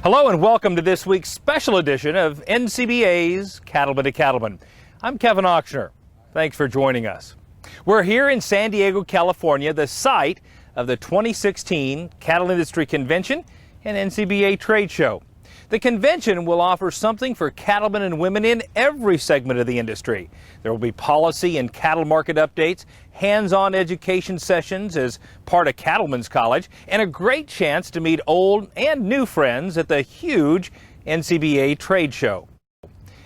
Hello and welcome to this week's special edition of NCBA's Cattlemen to Cattlemen. I'm Kevin Ochsner. Thanks for joining us. We're here in San Diego, California, the site of the 2016 Cattle Industry Convention and NCBA Trade Show. The convention will offer something for cattlemen and women in every segment of the industry. There will be policy and cattle market updates, hands-on education sessions as part of Cattlemen's College, and a great chance to meet old and new friends at the huge NCBA Trade Show.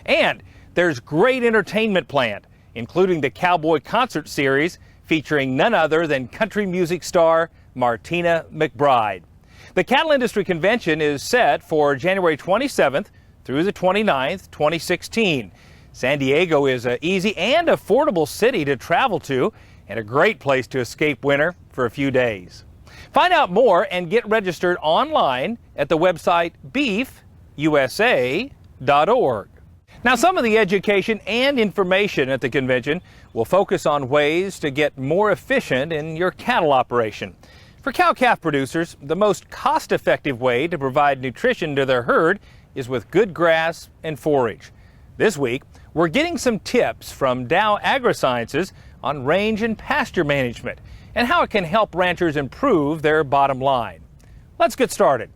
And there's great entertainment planned, including the Cowboy Concert Series featuring none other than country music star Martina McBride. The Cattle Industry Convention is set for January 27th through the 29th, 2016. San Diego is an easy and affordable city to travel to and a great place to escape winter for a few days. Find out more and get registered online at the website beefusa.org. Now, some of the education and information at the convention will focus on ways to get more efficient in your cattle operation. For cow-calf producers, the most cost-effective way to provide nutrition to their herd is with good grass and forage. This week, we're getting some tips from Dow AgriSciences on range and pasture management and how it can help ranchers improve their bottom line. Let's get started.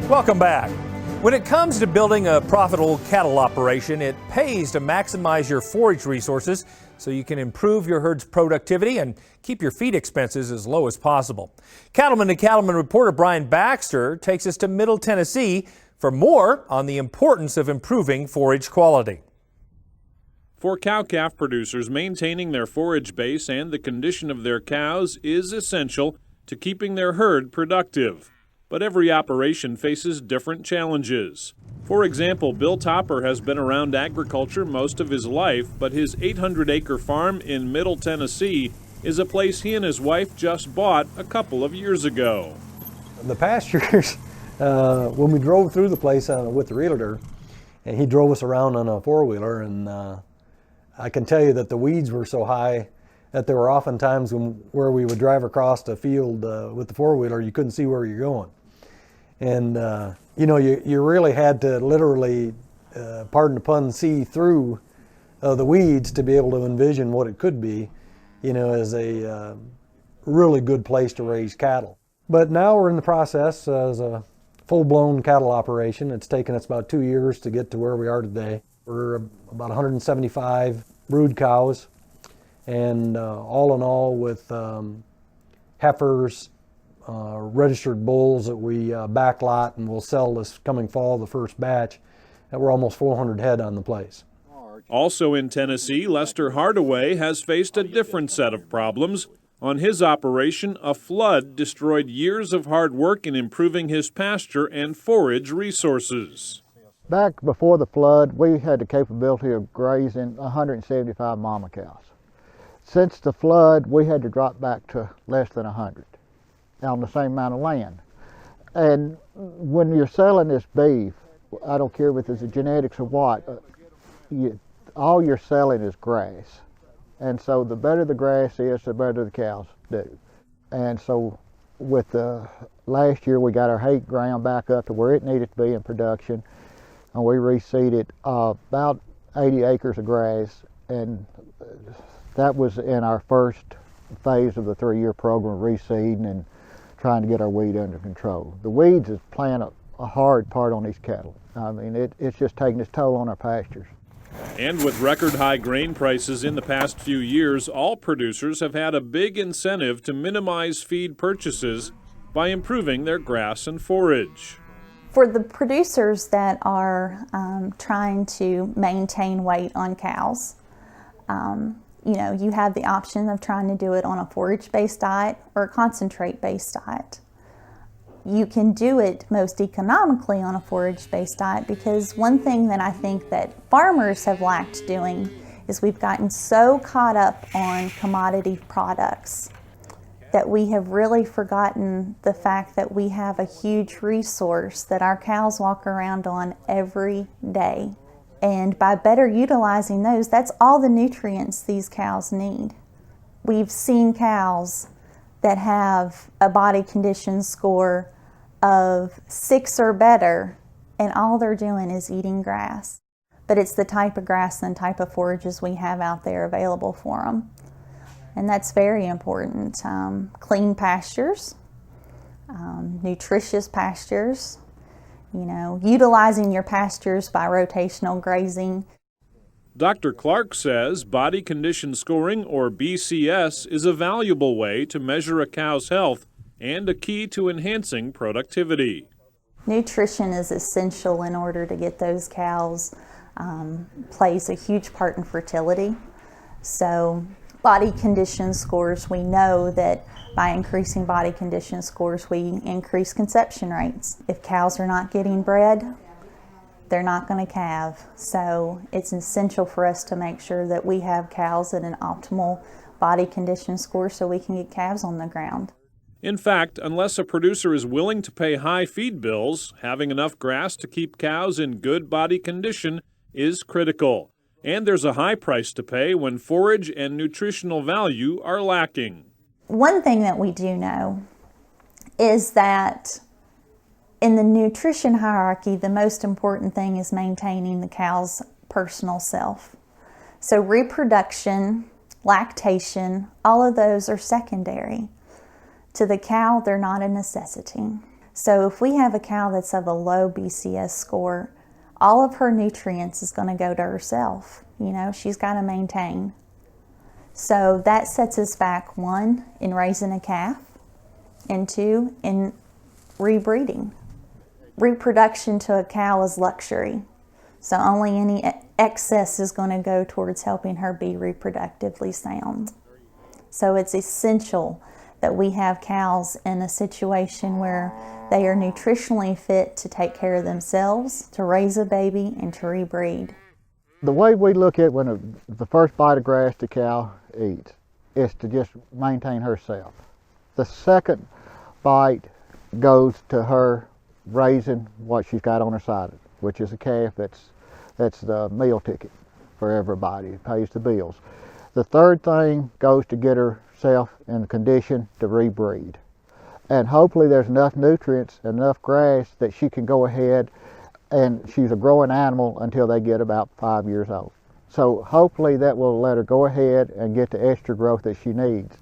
Welcome back. When it comes to building a profitable cattle operation, it pays to maximize your forage resources so you can improve your herd's productivity and keep your feed expenses as low as possible. Cattlemen to Cattlemen reporter Brian Baxter takes us to Middle Tennessee for more on the importance of improving forage quality. For cow-calf producers, maintaining their forage base and the condition of their cows is essential to keeping their herd productive. But every operation faces different challenges. For example, Bill Topper has been around agriculture most of his life, but his 800-acre farm in Middle Tennessee is a place he and his wife just bought a couple of years ago. The pastures, when we drove through the place with the realtor, and he drove us around on a four-wheeler, and I can tell you that the weeds were so high that there were often times where we would drive across the field with the four-wheeler, you couldn't see where you're going. And, you really had to literally, pardon the pun, see through the weeds to be able to envision what it could be, as a really good place to raise cattle. But now we're in the process as a full-blown cattle operation. It's taken us about 2 years to get to where we are today. We're about 175 brood cows, and all in all with heifers, registered bulls that we backlot and will sell this coming fall, the first batch, and we're almost 400 head on the place. Also in Tennessee, Lester Hardaway has faced a different set of problems. On his operation, a flood destroyed years of hard work in improving his pasture and forage resources. Back before the flood, we had the capability of grazing 175 mama cows. Since the flood, we had to drop back to less than 100 on the same amount of land. And when you're selling this beef, I don't care if it's the genetics or what, all you're selling is grass. And so the better the grass is, the better the cows do. And so with the last year, we got our hay ground back up to where it needed to be in production, and we reseeded about 80 acres of grass, and that was in our first phase of the 3-year program, reseeding and trying to get our weed under control. The weeds is playing a hard part on these cattle. I mean, it's just taking its toll on our pastures. And with record high grain prices in the past few years, all producers have had a big incentive to minimize feed purchases by improving their grass and forage. For the producers that are trying to maintain weight on cows, you have the option of trying to do it on a forage-based diet or a concentrate-based diet. You can do it most economically on a forage-based diet because one thing that I think that farmers have lacked doing is we've gotten so caught up on commodity products that we have really forgotten the fact that we have a huge resource that our cows walk around on every day. And by better utilizing those, that's all the nutrients these cows need. We've seen cows that have a body condition score of 6 or better, and all they're doing is eating grass. But it's the type of grass and type of forages we have out there available for them. And that's very important. Clean pastures, nutritious pastures, utilizing your pastures by rotational grazing. Dr. Clark says body condition scoring, or BCS, is a valuable way to measure a cow's health and a key to enhancing productivity. Nutrition is essential in order to get those cows, plays a huge part in fertility. So body condition scores, we know that by increasing body condition scores, we increase conception rates. If cows are not getting bred, they're not going to calve. So it's essential for us to make sure that we have cows at an optimal body condition score so we can get calves on the ground. In fact, unless a producer is willing to pay high feed bills, having enough grass to keep cows in good body condition is critical. And there's a high price to pay when forage and nutritional value are lacking. One thing that we do know is that in the nutrition hierarchy, the most important thing is maintaining the cow's personal self. So reproduction, lactation, all of those are secondary. To the cow, they're not a necessity. So if we have a cow that's of a low BCS score, all of her nutrients is going to go to herself. She's got to maintain. So that sets us back, 1, in raising a calf, and 2, in rebreeding. Reproduction to a cow is luxury. So only any excess is going to go towards helping her be reproductively sound. So it's essential that we have cows in a situation where they are nutritionally fit to take care of themselves, to raise a baby, and to rebreed. The way we look at when the first bite of grass the cow eats is to just maintain herself. The second bite goes to her raising what she's got on her side, which is a calf that's the meal ticket for everybody. It pays the bills. The third thing goes to get herself in the condition to rebreed. And hopefully there's enough nutrients, enough grass that she can go ahead, and she's a growing animal until they get about 5 years old. So hopefully that will let her go ahead and get the extra growth that she needs.